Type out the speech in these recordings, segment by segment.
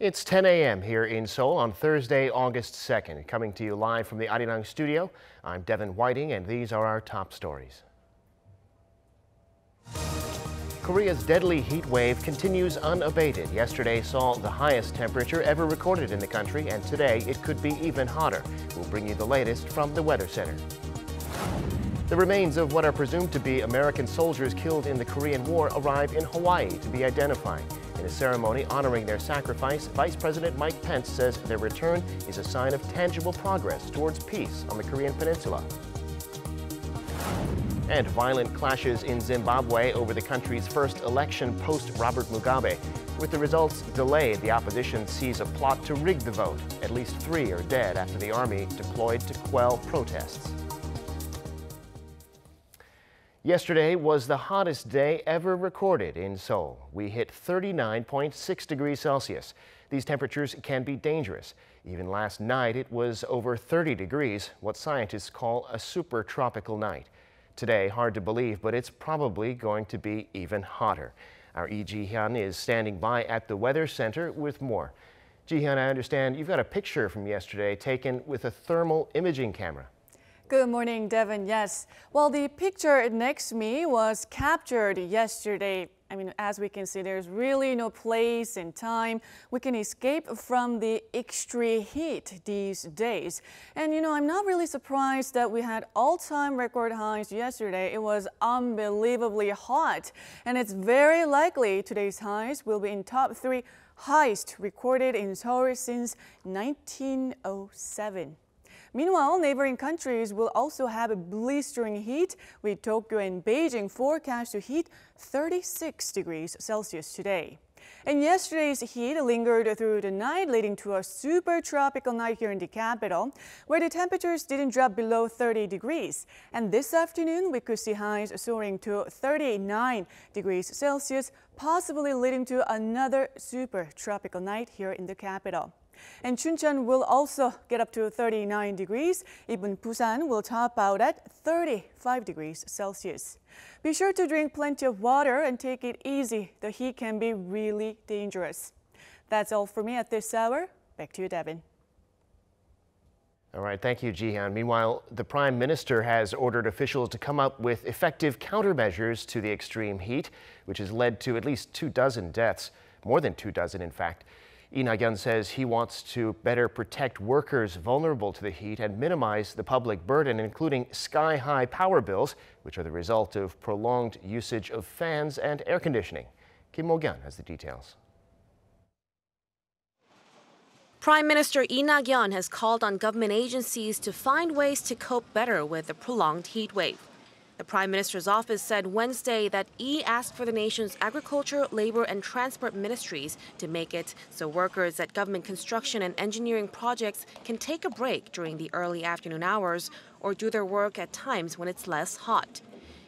It's 10 a.m. here in Seoul on Thursday, August 2nd. Coming to you live from the Arirang studio, I'm Devin Whiting, and these are our top stories. Korea's deadly heat wave continues unabated. Yesterday saw the highest temperature ever recorded in the country, and today it could be even hotter. We'll bring you the latest from the Weather Center. The remains of what are presumed to be American soldiers killed in the Korean War arrive in Hawaii to be identified. In a ceremony honoring their sacrifice, Vice President Mike Pence says their return is a sign of tangible progress towards peace on the Korean Peninsula. And violent clashes in Zimbabwe over the country's first election post-Robert Mugabe. With the results delayed, the opposition sees a plot to rig the vote. At least 3 are dead after the army deployed to quell protests. Yesterday was the hottest day ever recorded in Seoul. We hit 39.6 degrees Celsius. These temperatures can be dangerous. Even last night it was over 30 degrees, what scientists call a super tropical night. Today, hard to believe, but it's probably going to be even hotter. Our Ji-hyun is standing by at the Weather Center with more. Ji-hyun, I understand you've got a picture from yesterday taken with a thermal imaging camera. Good morning, Devin. Yes. Well, the picture next to me was captured yesterday. I mean, as we can see, there's really no place and time we can escape from the extreme heat these days. And, I'm not really surprised that we had all-time record highs yesterday. It was unbelievably hot. And it's very likely today's highs will be in top 3 highest recorded in Seoul since 1907. Meanwhile, neighboring countries will also have a blistering heat, with Tokyo and Beijing forecast to hit 36 degrees Celsius today. And yesterday's heat lingered through the night, leading to a super tropical night here in the capital, where the temperatures didn't drop below 30 degrees. And this afternoon, we could see highs soaring to 39 degrees Celsius, possibly leading to another super tropical night here in the capital. And Chuncheon will also get up to 39 degrees. Even Busan will top out at 35 degrees Celsius. Be sure to drink plenty of water and take it easy. The heat can be really dangerous. That's all for me at this hour. Back to you, Devin. All right, thank you, Ji-hyun. Meanwhile, the Prime Minister has ordered officials to come up with effective countermeasures to the extreme heat, which has led to at least 24 deaths, more than 24, in fact. Lee-nak-yon says he wants to better protect workers vulnerable to the heat and minimize the public burden, including sky-high power bills, which are the result of prolonged usage of fans and air conditioning. Kim-wha has the details. Prime Minister Lee-nak-yon has called on government agencies to find ways to cope better with the prolonged heat wave. The Prime Minister's office said Wednesday that Lee asked for the nation's agriculture, labor, and transport ministries to make it so workers at government construction and engineering projects can take a break during the early afternoon hours or do their work at times when it's less hot.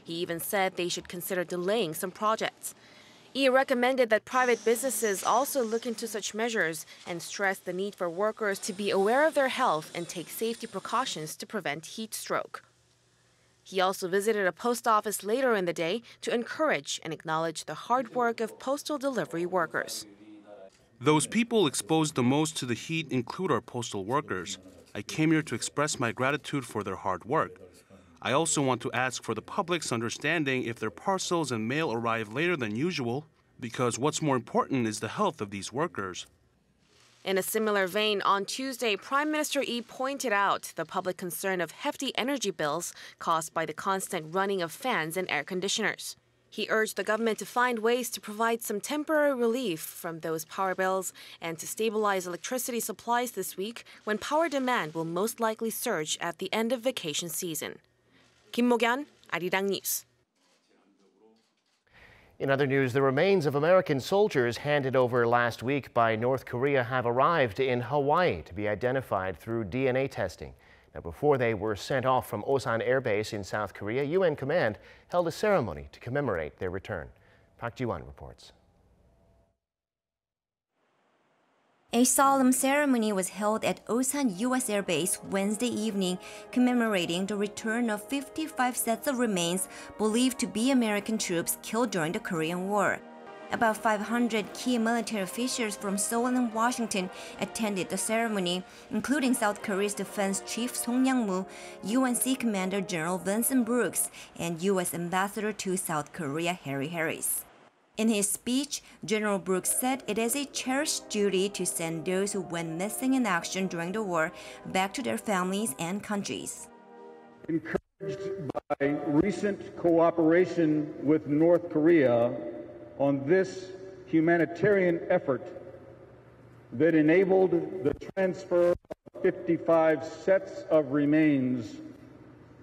He even said they should consider delaying some projects. Lee recommended that private businesses also look into such measures and stressed the need for workers to be aware of their health and take safety precautions to prevent heat stroke. He also visited a post office later in the day to encourage and acknowledge the hard work of postal delivery workers. Those people exposed the most to the heat include our postal workers. I came here to express my gratitude for their hard work. I also want to ask for the public's understanding if their parcels and mail arrive later than usual, because what's more important is the health of these workers. In a similar vein, on Tuesday, Prime Minister Lee pointed out the public concern of hefty energy bills caused by the constant running of fans and air conditioners. He urged the government to find ways to provide some temporary relief from those power bills and to stabilize electricity supplies this week when power demand will most likely surge at the end of vacation season. Kim-wha, Arirang News. In other news, the remains of American soldiers handed over last week by North Korea have arrived in Hawaii to be identified through DNA testing. Now, before they were sent off from Busan Air Base in South Korea, UN Command held a ceremony to commemorate their return. Park Ji-won reports. A solemn ceremony was held at Busan U.S. Air Base Wednesday evening, commemorating the return of 55 sets of remains believed to be American troops killed during the Korean War. About 500 key military officials from Seoul and Washington attended the ceremony, including South Korea's Defense Chief Song Yang-moo, UNC Commander General Vincent Brooks, and U.S. Ambassador to South Korea Harry Harris. In his speech, General Brooks said it is a cherished duty to send those who went missing in action during the war back to their families and countries. Encouraged by recent cooperation with North Korea on this humanitarian effort that enabled the transfer of 55 sets of remains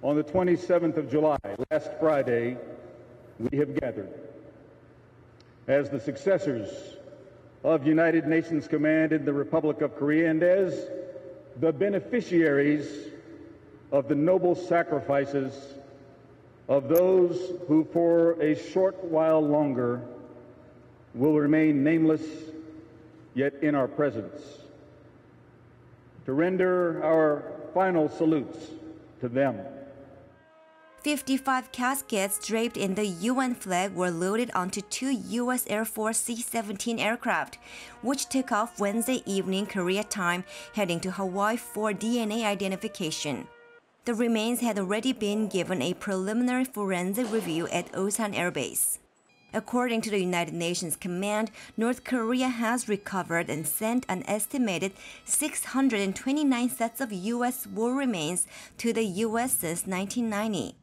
on the 27th of July, last Friday, we have gathered as the successors of United Nations Command in the Republic of Korea and as the beneficiaries of the noble sacrifices of those who for a short while longer will remain nameless, yet in our presence, to render our final salutes to them. 55 caskets draped in the UN flag were loaded onto two U.S. Air Force C-17 aircraft, which took off Wednesday evening Korea time, heading to Hawaii for DNA identification. The remains had already been given a preliminary forensic review at Busan Air Base. According to the United Nations Command, North Korea has recovered and sent an estimated 629 sets of U.S. war remains to the U.S. since 1990.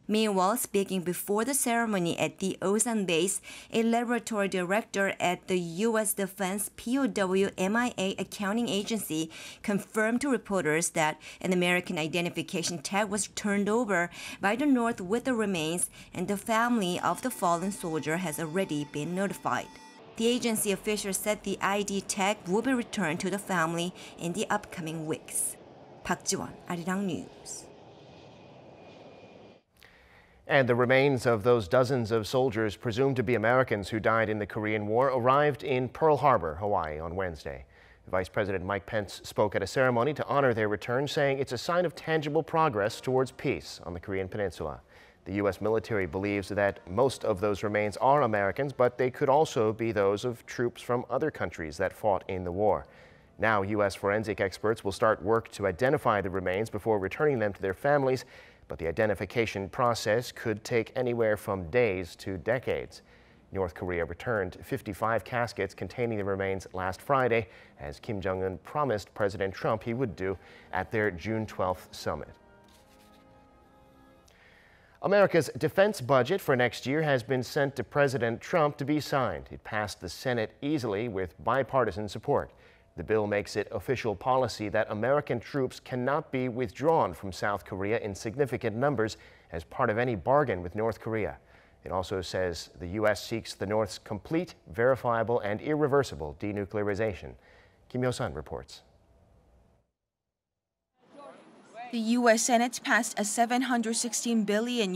Meanwhile, speaking before the ceremony at the Busan base, a laboratory director at the U.S. Defense POW MIA accounting agency confirmed to reporters that an American identification tag was turned over by the North with the remains, and the family of the fallen soldier has already been notified. The agency official said the ID tag will be returned to the family in the upcoming weeks. Park Ji-won, Arirang News. And the remains of those dozens of soldiers presumed to be Americans who died in the Korean War arrived in Pearl Harbor, Hawaii on Wednesday. Vice President Mike Pence spoke at a ceremony to honor their return, saying it's a sign of tangible progress towards peace on the Korean Peninsula. The U.S. military believes that most of those remains are Americans, but they could also be those of troops from other countries that fought in the war. Now, U.S. forensic experts will start work to identify the remains before returning them to their families, but the identification process could take anywhere from days to decades. North Korea returned 55 caskets containing the remains last Friday, as Kim Jong-un promised President Trump he would do at their June 12th summit. America's defense budget for next year has been sent to President Trump to be signed. It passed the Senate easily with bipartisan support. The bill makes it official policy that American troops cannot be withdrawn from South Korea in significant numbers as part of any bargain with North Korea. It also says the U.S. seeks the North's complete, verifiable, and irreversible denuclearization. Kim Hyo-sun reports. The U.S. Senate passed a $716 billion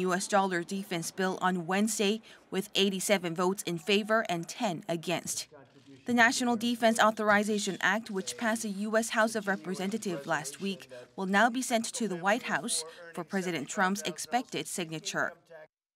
defense bill on Wednesday with 87 votes in favor and 10 against. The National Defense Authorization Act, which passed the U.S. House of Representatives last week, will now be sent to the White House for President Trump's expected signature.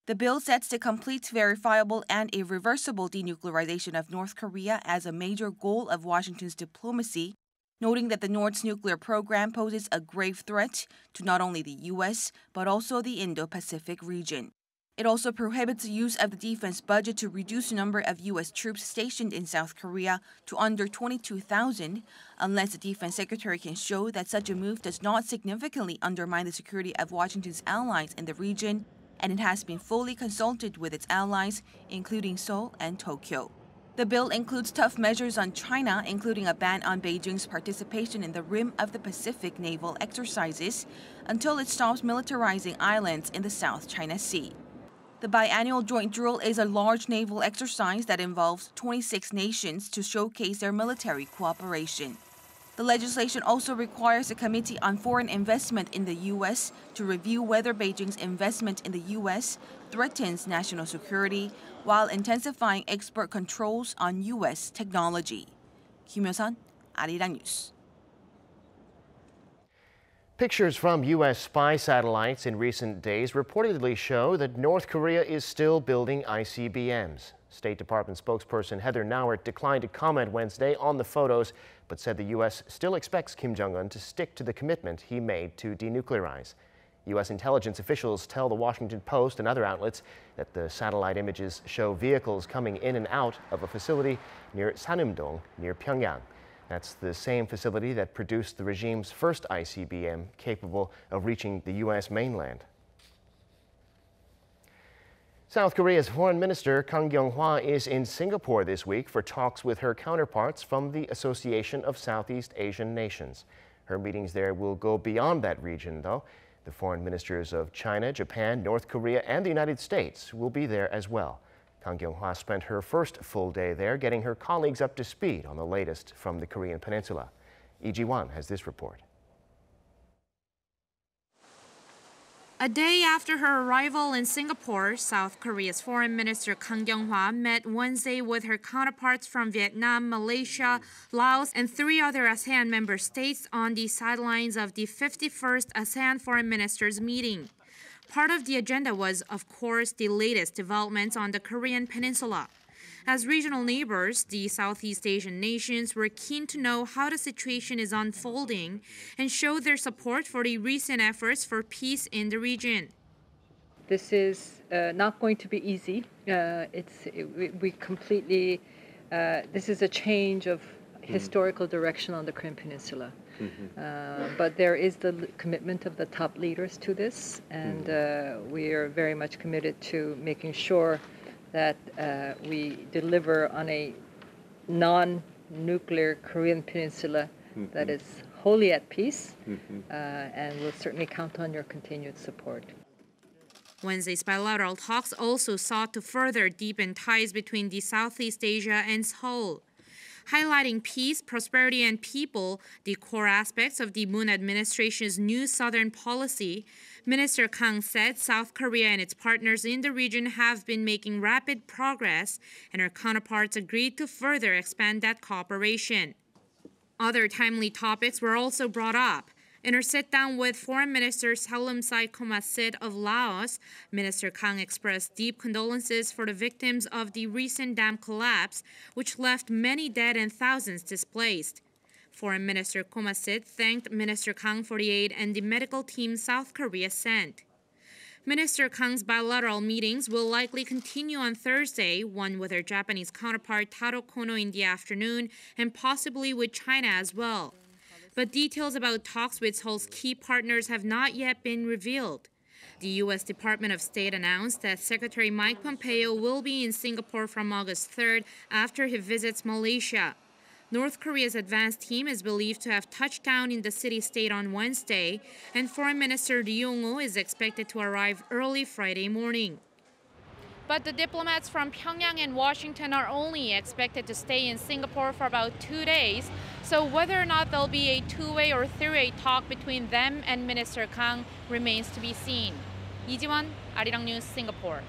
The bill sets the complete, verifiable, and irreversible denuclearization of North Korea as a major goal of Washington's diplomacy, noting that the North's nuclear program poses a grave threat to not only the U.S., but also the Indo-Pacific region. It also prohibits the use of the defense budget to reduce the number of U.S. troops stationed in South Korea to under 22,000, unless the defense secretary can show that such a move does not significantly undermine the security of Washington's allies in the region, and it has been fully consulted with its allies, including Seoul and Tokyo. The bill includes tough measures on China, including a ban on Beijing's participation in the Rim of the Pacific naval exercises until it stops militarizing islands in the South China Sea. The biannual joint drill is a large naval exercise that involves 26 nations to showcase their military cooperation. The legislation also requires a Committee on Foreign Investment in the U.S. to review whether Beijing's investment in the U.S. threatens national security while intensifying export controls on U.S. technology. Kim Hyo-sun, Arirang News. Pictures from U.S. spy satellites in recent days reportedly show that North Korea is still building ICBMs. State Department spokesperson Heather Nauert declined to comment Wednesday on the photos, but said the U.S. still expects Kim Jong-un to stick to the commitment he made to denuclearize. U.S. intelligence officials tell the Washington Post and other outlets that the satellite images show vehicles coming in and out of a facility near Sanumdong, near Pyongyang. That's the same facility that produced the regime's first ICBM capable of reaching the U.S. mainland. South Korea's Foreign Minister Kyung-wha is in Singapore this week for talks with her counterparts from the Association of Southeast Asian Nations. Her meetings there will go beyond that region, though. The foreign ministers of China, Japan, North Korea, and the United States will be there as well. Kyung-wha spent her first full day there, getting her colleagues up to speed on the latest from the Korean peninsula. Lee Ji-won has this report. A day after her arrival in Singapore, South Korea's Foreign Minister Kyung-wha met Wednesday with her counterparts from Vietnam, Malaysia, Laos, and 3 other ASEAN member states on the sidelines of the 51st ASEAN Foreign Ministers meeting. Part of the agenda was, of course, the latest developments on the Korean peninsula. As regional neighbors, the Southeast Asian nations were keen to know how the situation is unfolding and show their support for the recent efforts for peace in the region. This is not going to be easy. This is a change of historical direction on the Korean Peninsula. But there is the commitment of the top leaders to this, and we are very much committed to making sure that we deliver on a non-nuclear Korean Peninsula that is wholly at peace, and we'll certainly count on your continued support. Wednesday's bilateral talks also sought to further deepen ties between the Southeast Asia and Seoul. Highlighting peace, prosperity, and people, the core aspects of the Moon administration's new southern policy, Minister Kang said South Korea and its partners in the region have been making rapid progress, and her counterparts agreed to further expand that cooperation. Other timely topics were also brought up. In her sit-down with Foreign Minister Salimsai Komasit of Laos, Minister Kang expressed deep condolences for the victims of the recent dam collapse, which left many dead and thousands displaced. Foreign Minister Komasit thanked Minister Kang for the aid and the medical team South Korea sent. Minister Kang's bilateral meetings will likely continue on Thursday, one with her Japanese counterpart Taro Kono in the afternoon, and possibly with China as well. But details about talks with Seoul's key partners have not yet been revealed. The U.S. Department of State announced that Secretary Mike Pompeo will be in Singapore from August 3rd after he visits Malaysia. North Korea's advance team is believed to have touched down in the city-state on Wednesday, and Foreign Minister Lee Yong-ho is expected to arrive early Friday morning. But the diplomats from Pyongyang and Washington are only expected to stay in Singapore for about 2 days, so whether or not there'll be a two-way or three-way talk between them and Minister Kang remains to be seen. Lee Ji-won, Arirang News, Singapore.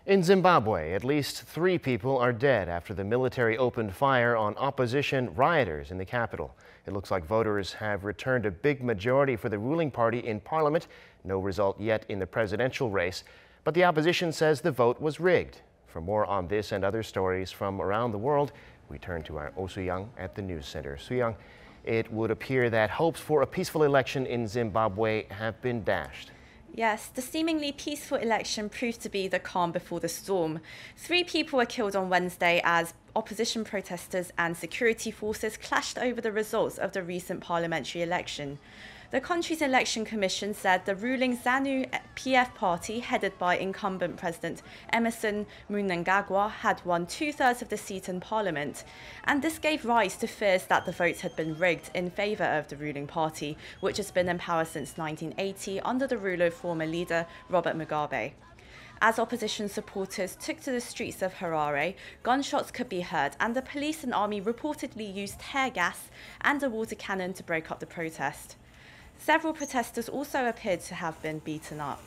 In Zimbabwe, at least 3 people are dead after the military opened fire on opposition rioters in the capital. It looks like voters have returned a big majority for the ruling party in parliament. No result yet in the presidential race, but the opposition says the vote was rigged. For more on this and other stories from around the world, we turn to our Oh Soo-young at the News Center. Soo-young, it would appear that hopes for a peaceful election in Zimbabwe have been dashed. Yes, the seemingly peaceful election proved to be the calm before the storm. 3 people were killed on Wednesday as opposition protesters and security forces clashed over the results of the recent parliamentary election. The country's election commission said the ruling ZANU-PF party, headed by incumbent President Emmerson Mnangagwa, had won 2/3 of the seat in parliament, and this gave rise to fears that the votes had been rigged in favour of the ruling party, which has been in power since 1980 under the rule of former leader Robert Mugabe. As opposition supporters took to the streets of Harare, gunshots could be heard, and the police and army reportedly used tear gas and a water cannon to break up the protest. Several protesters also appeared to have been beaten up.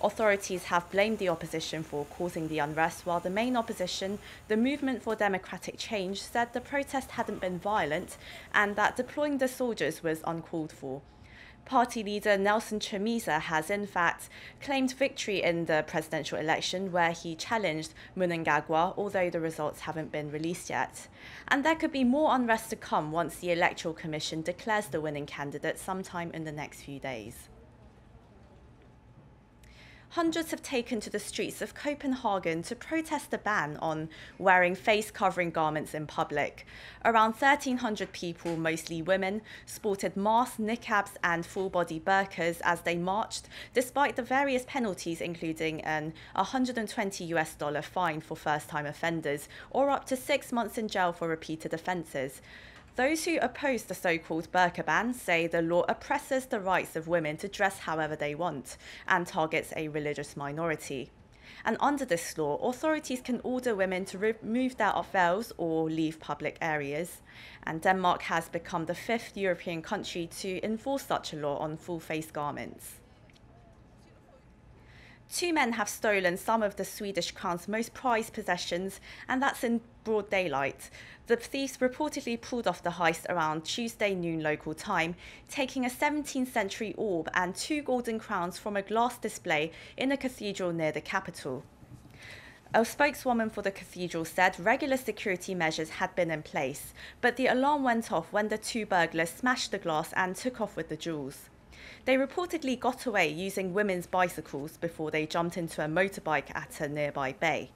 Authorities have blamed the opposition for causing the unrest, while the main opposition, the Movement for Democratic Change, said the protest hadn't been violent and that deploying the soldiers was uncalled for. Party leader Nelson Chamisa has in fact claimed victory in the presidential election, where he challenged Mnangagwa, although the results haven't been released yet. And there could be more unrest to come once the Electoral Commission declares the winning candidate sometime in the next few days. Hundreds have taken to the streets of Copenhagen to protest the ban on wearing face-covering garments in public. Around 1,300 people, mostly women, sported masks, niqabs and full-body burqas as they marched, despite the various penalties, including an $120 fine for first-time offenders or up to 6 months in jail for repeated offences. Those who oppose the so-called burqa ban say the law oppresses the rights of women to dress however they want and targets a religious minority. And under this law, authorities can order women to remove their veils or leave public areas. And Denmark has become the 5th European country to enforce such a law on full-face garments. 2 men have stolen some of the Swedish crown's most prized possessions, and that's in broad daylight. The thieves reportedly pulled off the heist around Tuesday noon local time, taking a 17th century orb and 2 golden crowns from a glass display in a cathedral near the capital. A spokeswoman for the cathedral said regular security measures had been in place, but the alarm went off when the 2 burglars smashed the glass and took off with the jewels. They reportedly got away using women's bicycles before they jumped into a motorbike at a nearby bay.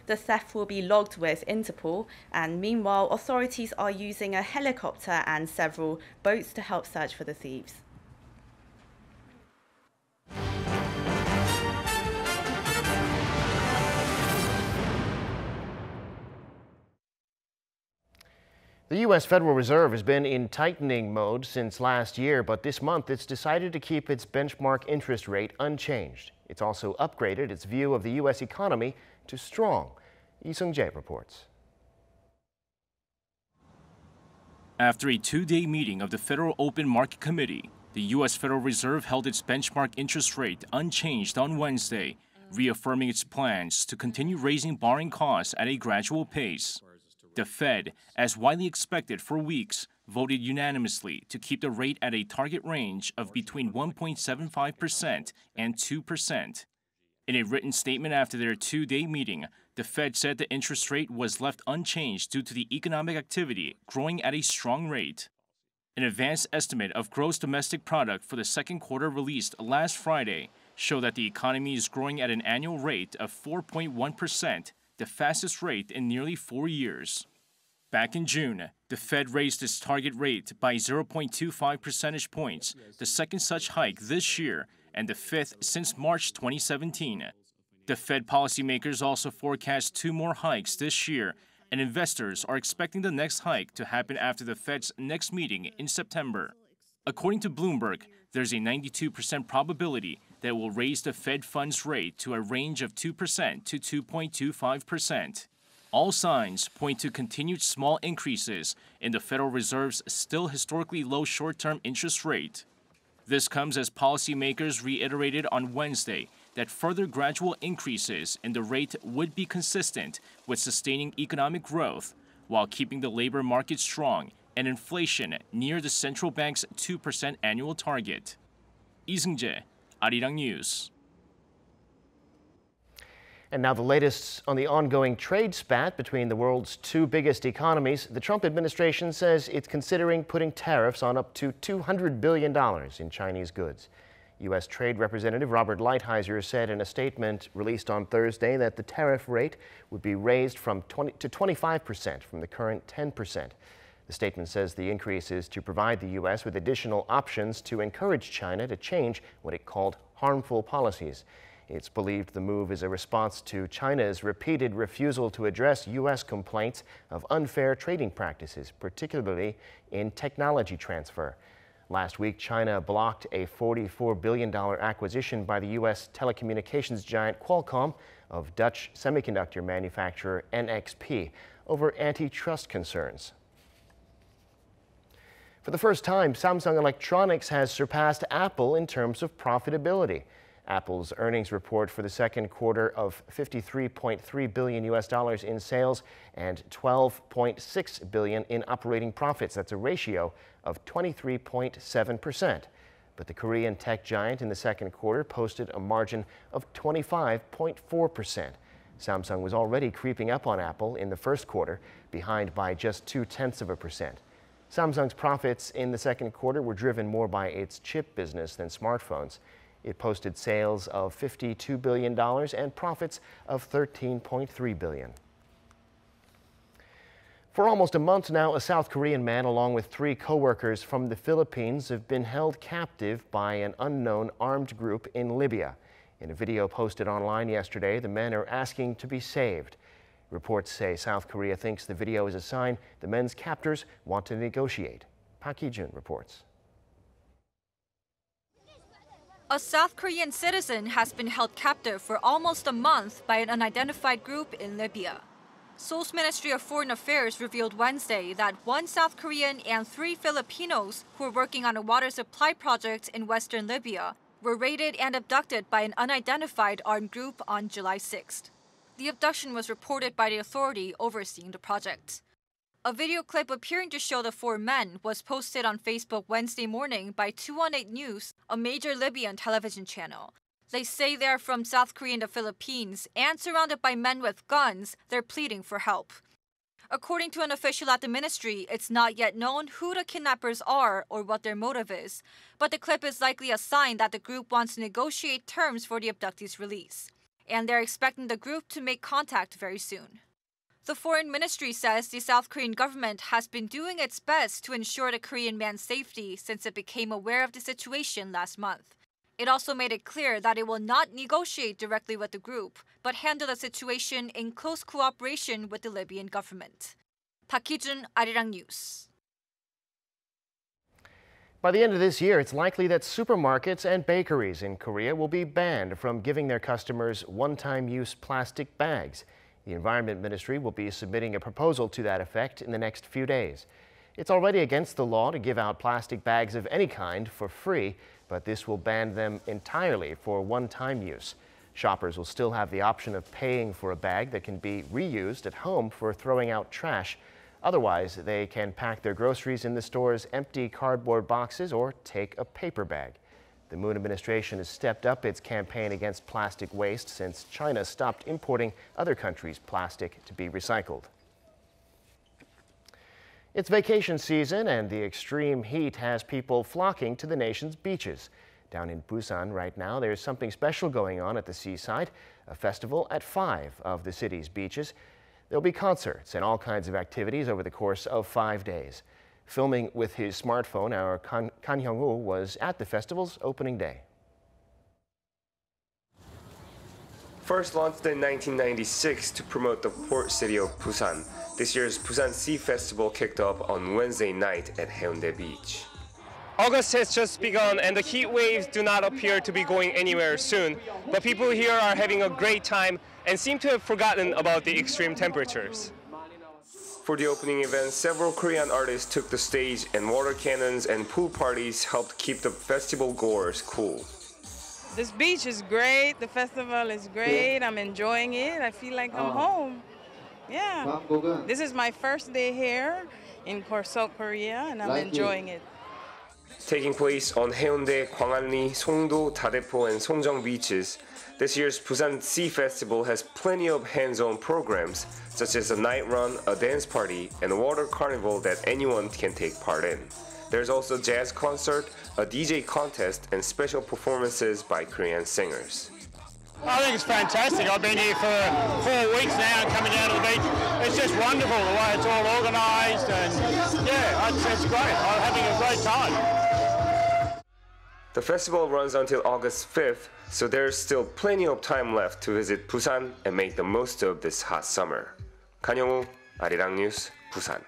The theft will be logged with Interpol, and meanwhile, authorities are using a helicopter and several boats to help search for the thieves. The U.S. Federal Reserve has been in tightening mode since last year, but this month it's decided to keep its benchmark interest rate unchanged. It's also upgraded its view of the U.S. economy to strong. Lee Sung-jae reports. After a 2-day meeting of the Federal Open Market Committee, the U.S. Federal Reserve held its benchmark interest rate unchanged on Wednesday, reaffirming its plans to continue raising borrowing costs at a gradual pace. The Fed, as widely expected for weeks, voted unanimously to keep the rate at a target range of between 1.75% and 2%. In a written statement after their 2-day meeting, the Fed said the interest rate was left unchanged due to the economic activity growing at a strong rate. An advanced estimate of gross domestic product for the second quarter released last Friday showed that the economy is growing at an annual rate of 4.1%, the fastest rate in nearly 4 years. Back in June, the Fed raised its target rate by 0.25 percentage points, the second such hike this year and the 5th since March 2017. The Fed policymakers also forecast 2 more hikes this year, and investors are expecting the next hike to happen after the Fed's next meeting in September. According to Bloomberg, there's a 92% probability that it will raise the Fed funds rate to a range of 2% to 2.25%. All signs point to continued small increases in the Federal Reserve's still historically low short-term interest rate. This comes as policymakers reiterated on Wednesday that further gradual increases in the rate would be consistent with sustaining economic growth while keeping the labor market strong and inflation near the central bank's 2% annual target. Lee Sung-jae, Arirang News. And now the latest on the ongoing trade spat between the world's 2 biggest economies. The Trump administration says it's considering putting tariffs on up to $200 billion in Chinese goods. U.S. Trade Representative Robert Lighthizer said in a statement released on Thursday that the tariff rate would be raised from 20 to 25% from the current 10%. The statement says the increase is to provide the U.S. with additional options to encourage China to change what it called harmful policies. It's believed the move is a response to China's repeated refusal to address U.S. complaints of unfair trading practices, particularly in technology transfer. Last week, China blocked a $44 billion acquisition by the U.S. telecommunications giant Qualcomm of Dutch semiconductor manufacturer NXP over antitrust concerns. For the first time, Samsung Electronics has surpassed Apple in terms of profitability. Apple's earnings report for the second quarter of $53.3 billion in sales and $12.6 billion in operating profits. That's a ratio of 23.7%. But the Korean tech giant in the second quarter posted a margin of 25.4%. Samsung was already creeping up on Apple in the first quarter, behind by just 0.2%. Samsung's profits in the second quarter were driven more by its chip business than smartphones. It posted sales of $52 billion and profits of $13.3 billion. For almost a month now, a South Korean man along with 3 co-workers from the Philippines have been held captive by an unknown armed group in Libya. In a video posted online yesterday, the men are asking to be saved. Reports say South Korea thinks the video is a sign the men's captors want to negotiate. Park Hee-jun reports. A South Korean citizen has been held captive for almost a month by an unidentified group in Libya. Seoul's Ministry of Foreign Affairs revealed Wednesday that 1 South Korean and 3 Filipinos who were working on a water supply project in western Libya were raided and abducted by an unidentified armed group on July 6th. The abduction was reported by the authority overseeing the project. A video clip appearing to show the 4 men was posted on Facebook Wednesday morning by 218 News, a major Libyan television channel. They say they're from South Korea and the Philippines, and surrounded by men with guns, they're pleading for help. According to an official at the ministry, it's not yet known who the kidnappers are or what their motive is, but the clip is likely a sign that the group wants to negotiate terms for the abductees' release. And they're expecting the group to make contact very soon. The foreign ministry says the South Korean government has been doing its best to ensure the Korean man's safety since it became aware of the situation last month. It also made it clear that it will not negotiate directly with the group, but handle the situation in close cooperation with the Libyan government. Park Hee-jun, Arirang News. By the end of this year, it's likely that supermarkets and bakeries in Korea will be banned from giving their customers one-time use plastic bags. The Environment Ministry will be submitting a proposal to that effect in the next few days. It's already against the law to give out plastic bags of any kind for free, but this will ban them entirely for one-time use. Shoppers will still have the option of paying for a bag that can be reused at home for throwing out trash. Otherwise, they can pack their groceries in the store's empty cardboard boxes or take a paper bag. The Moon administration has stepped up its campaign against plastic waste since China stopped importing other countries' plastic to be recycled. It's vacation season and the extreme heat has people flocking to the nation's beaches. Down in Busan right now, there's something special going on at the seaside, a festival at 5 of the city's beaches. There'll be concerts and all kinds of activities over the course of 5 days. Filming with his smartphone, our Kyung-wha was at the festival's opening day. First launched in 1996 to promote the port city of Busan, this year's Busan Sea Festival kicked off on Wednesday night at Haeundae Beach. August has just begun and the heat waves do not appear to be going anywhere soon, but people here are having a great time and seem to have forgotten about the extreme temperatures. For the opening event, several Korean artists took the stage and water cannons and pool parties helped keep the festival goers cool. This beach is great, the festival is great, I'm enjoying it, I feel like I'm home. Yeah, this is my first day here in South Korea and I'm enjoying it. Taking place on Haeundae, Gwangalli, Songdo, Dadaepo and Songjang beaches, this year's Busan Sea Festival has plenty of hands-on programs, such as a night run, a dance party, and a water carnival that anyone can take part in. There's also a jazz concert, a DJ contest, and special performances by Korean singers. I think it's fantastic. I've been here for 4 weeks now coming down to the beach. It's just wonderful the way it's all organised and yeah, it's great. I'm having a great time. The festival runs until August 5th, so there's still plenty of time left to visit Busan and make the most of this hot summer. Kyung-wha, Arirang News, Busan.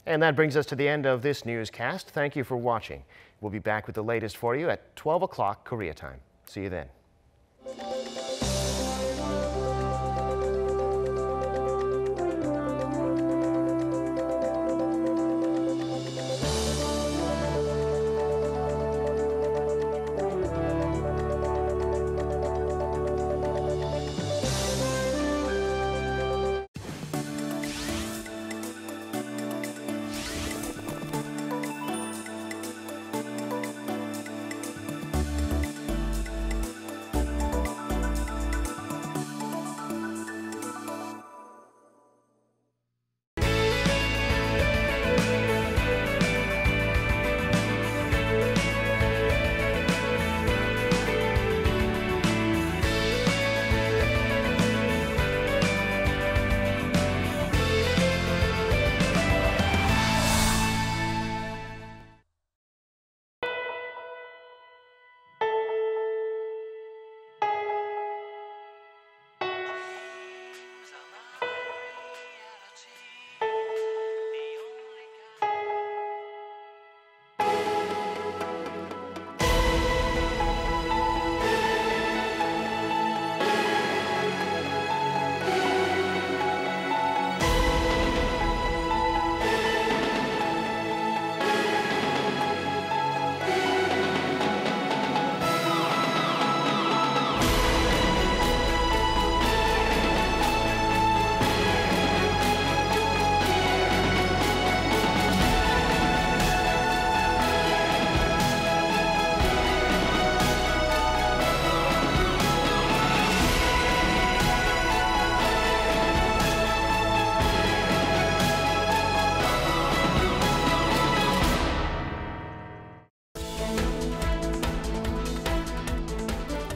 And that brings us to the end of this newscast. Thank you for watching. We'll be back with the latest for you at 12 o'clock Korea time. See you then.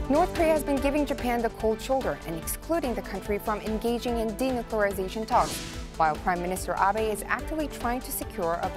North Korea has been giving Japan the cold shoulder and excluding the country from engaging in denuclearization talks, while Prime Minister Abe is actively trying to secure a